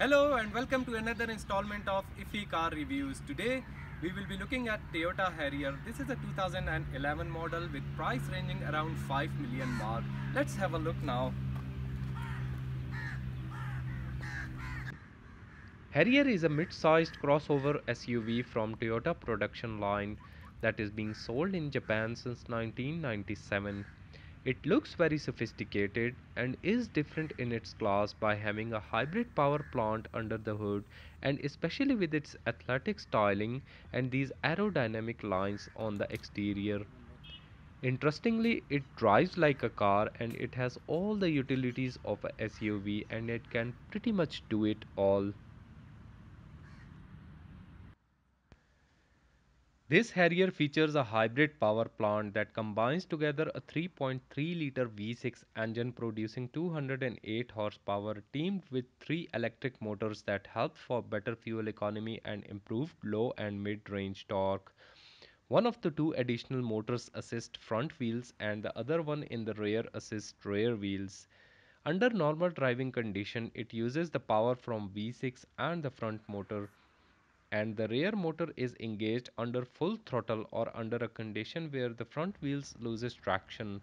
Hello and welcome to another installment of IFI Car Reviews. Today we will be looking at Toyota Harrier. This is a 2011 model with price ranging around 5 million mark. Let's have a look now. Harrier is a mid-sized crossover SUV from Toyota production line that is being sold in Japan since 1997. It looks very sophisticated and is different in its class by having a hybrid power plant under the hood, and especially with its athletic styling and these aerodynamic lines on the exterior. Interestingly, it drives like a car and it has all the utilities of a SUV and it can pretty much do it all. This Harrier features a hybrid power plant that combines together a 3.3-liter V6 engine producing 208 horsepower teamed with three electric motors that help for better fuel economy and improved low and mid-range torque. One of the two additional motors assist front wheels and the other one in the rear assist rear wheels. Under normal driving condition, it uses the power from V6 and the front motor, and the rear motor is engaged under full throttle or under a condition where the front wheels loses traction.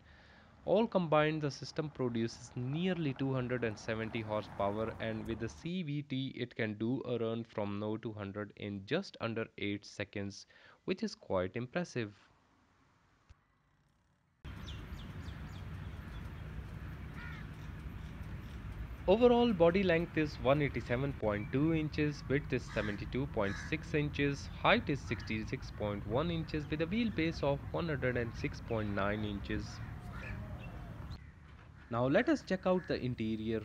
All combined, the system produces nearly 270 horsepower, and with the CVT it can do a run from 0 to 100 in just under 8 seconds, which is quite impressive. Overall body length is 187.2 inches, width is 72.6 inches, height is 66.1 inches with a wheelbase of 106.9 inches. Now let us check out the interior.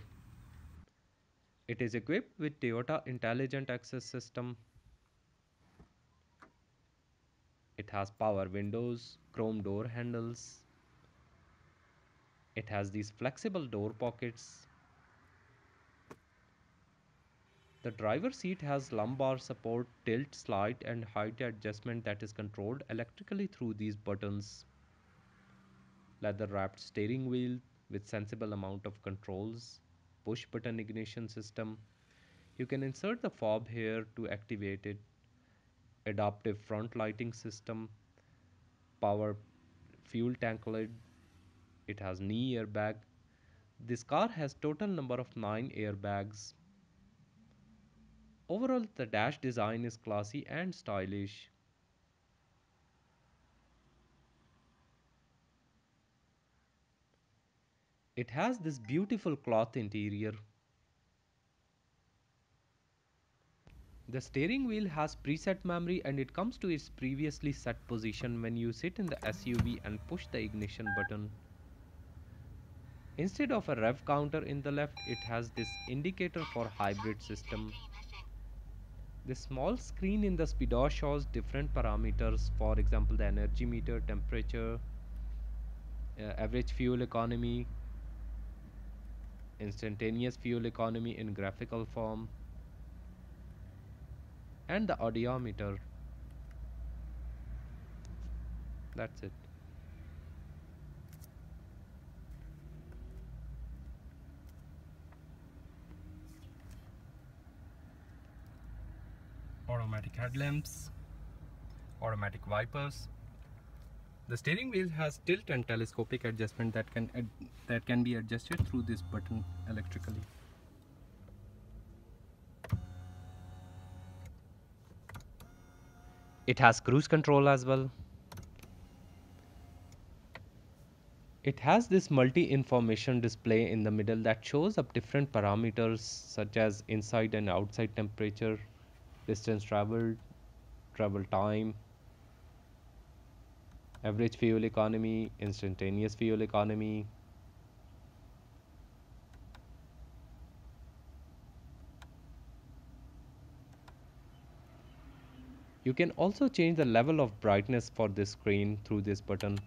It is equipped with Toyota Intelligent Access System. It has power windows, chrome door handles. It has these flexible door pockets. The driver's seat has lumbar support, tilt, slide and height adjustment that is controlled electrically through these buttons. Leather wrapped steering wheel with sensible amount of controls. Push button ignition system. You can insert the fob here to activate it. Adaptive front lighting system. Power fuel tank lid. It has knee airbag. This car has total number of 9 airbags. Overall, the dash design is classy and stylish. It has this beautiful cloth interior. The steering wheel has preset memory and it comes to its previously set position when you sit in the SUV and push the ignition button. Instead of a rev counter in the left, it has this indicator for hybrid system. The small screen in the speedo shows different parameters, for example the energy meter, temperature, average fuel economy, instantaneous fuel economy in graphical form, and the audiometer. That's it. Automatic headlamps, automatic wipers. The steering wheel has tilt and telescopic adjustment that can be adjusted through this button electrically. It has cruise control as well. It has this multi-information display in the middle that shows up different parameters such as inside and outside temperature, distance traveled, travel time, average fuel economy, instantaneous fuel economy. You can also change the level of brightness for this screen through this button.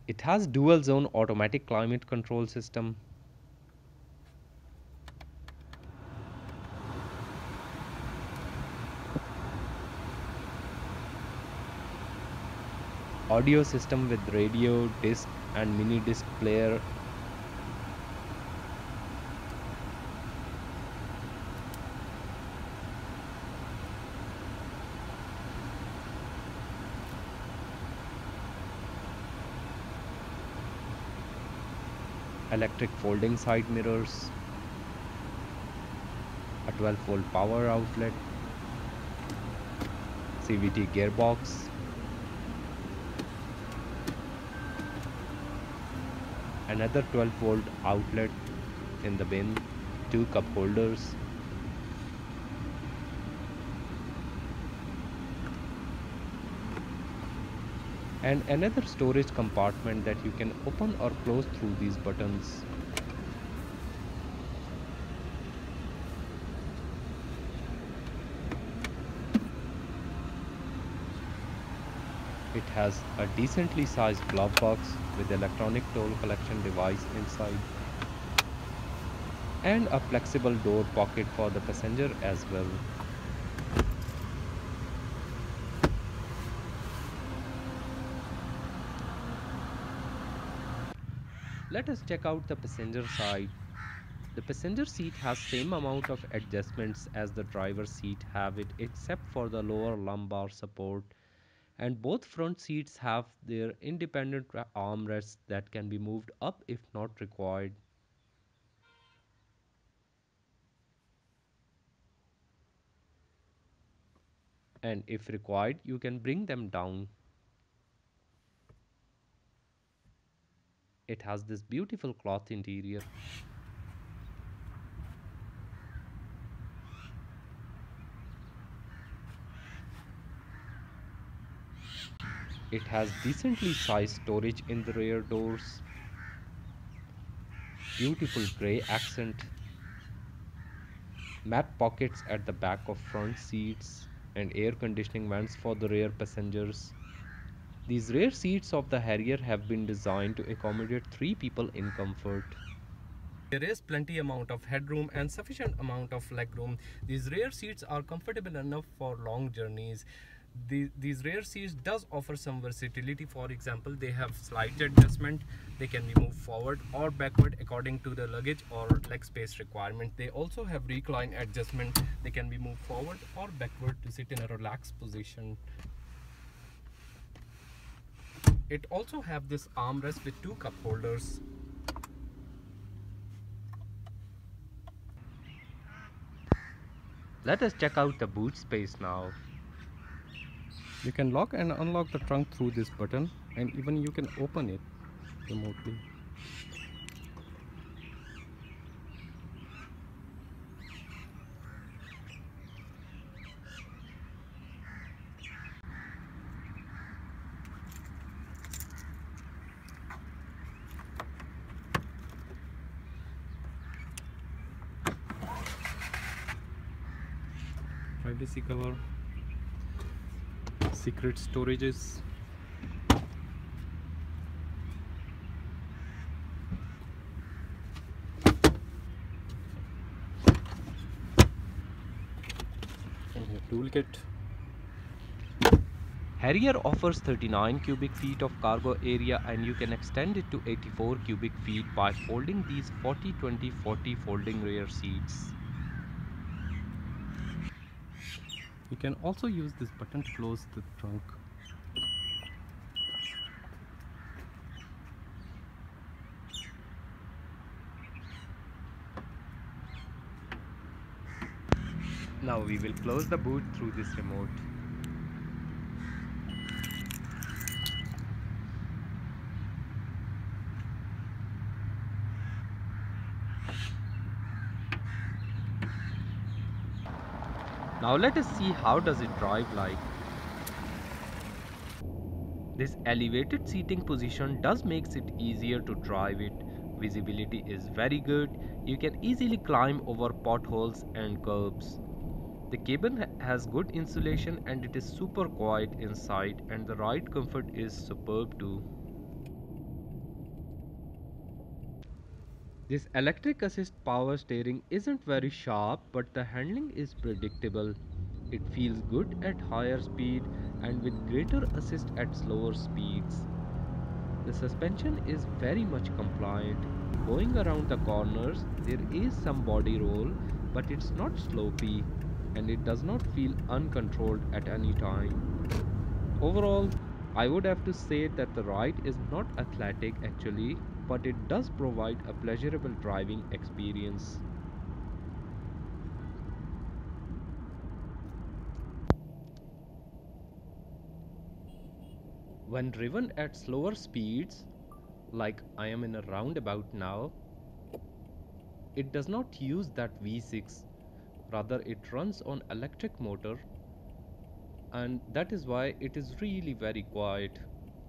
It has dual zone automatic climate control system. audio system with radio, disc and mini disc player, electric folding side mirrors, a 12-volt power outlet, CVT gearbox, another 12-volt outlet in the bin, 2 cup holders, and another storage compartment that you can open or close through these buttons. It has a decently sized glove box with electronic toll collection device inside and a flexible door pocket for the passenger as well. Let us check out the passenger side. The passenger seat has same amount of adjustments as the driver seat have it except for the lower lumbar support, and both front seats have their independent armrests that can be moved up if not required. And if required, you can bring them down. It has this beautiful cloth interior. It has decently sized storage in the rear doors, beautiful grey accent, matte pockets at the back of front seats, and air conditioning vents for the rear passengers. These rear seats of the Harrier have been designed to accommodate 3 people in comfort. There is plenty amount of headroom and sufficient amount of legroom. These rear seats are comfortable enough for long journeys. These rear seats does offer some versatility. For example, they have slide adjustment. They can be moved forward or backward according to the luggage or leg space requirement. They also have recline adjustment. They can be moved forward or backward to sit in a relaxed position. It also have this armrest with 2 cup holders. Let us check out the boot space now. You can lock and unlock the trunk through this button, and even you can open it remotely. Privacy cover, secret storages, and your toolkit. Harrier offers 39 cubic feet of cargo area, and you can extend it to 84 cubic feet by folding these 40-20-40 folding rear seats. You can also use this button to close the trunk. Now we will close the boot through this remote. Now let us see how does it drive like. This elevated seating position does makes it easier to drive it. Visibility is very good. You can easily climb over potholes and curbs. The cabin has good insulation and it is super quiet inside, and the ride comfort is superb too. This electric assist power steering isn't very sharp, but the handling is predictable. It feels good at higher speed and with greater assist at slower speeds. The suspension is very much compliant. Going around the corners, there is some body roll, but it's not sloppy and it does not feel uncontrolled at any time. Overall, I would have to say that the ride is not athletic actually, but it does provide a pleasurable driving experience. When driven at slower speeds, like I am in a roundabout now, it does not use that V6, rather it runs on electric motor, and that is why it is really very quiet.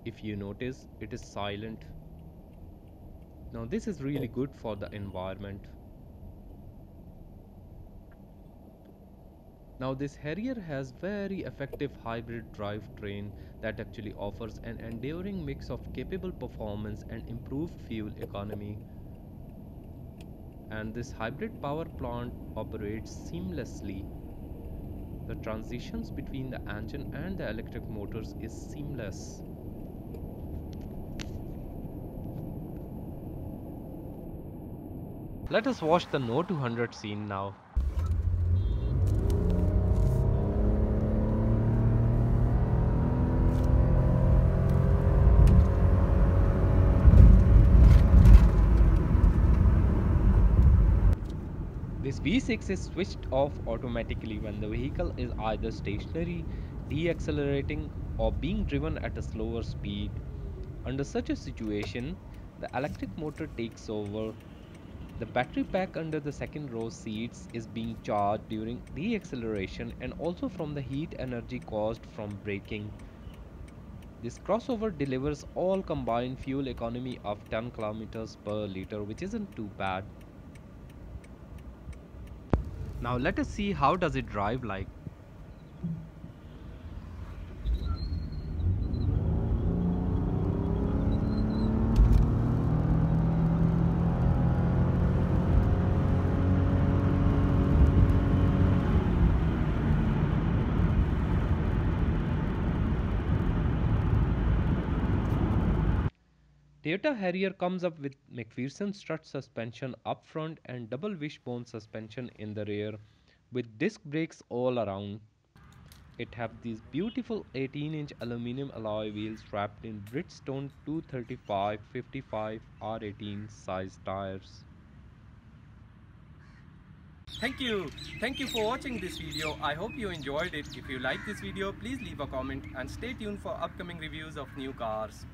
If you notice, it is silent. Now this is really good for the environment. Now this Harrier has very effective hybrid drivetrain that actually offers an enduring mix of capable performance and improved fuel economy. And this hybrid power plant operates seamlessly. The transitions between the engine and the electric motors is seamless. Let us watch the No 200 scene now. This V6 is switched off automatically when the vehicle is either stationary, deaccelerating, or being driven at a slower speed. Under such a situation, the electric motor takes over. The battery pack under the second row seats is being charged during deacceleration and also from the heat energy caused from braking. This crossover delivers all combined fuel economy of 10 kilometers per liter, which isn't too bad. Now let us see how does it drive like. Toyota Harrier comes up with McPherson strut suspension up front and double wishbone suspension in the rear with disc brakes all around. It have these beautiful 18-inch aluminum alloy wheels wrapped in Bridgestone 235/55 R18 size tires. Thank you for watching this video. I hope you enjoyed it. If you like this video, please leave a comment and stay tuned for upcoming reviews of new cars.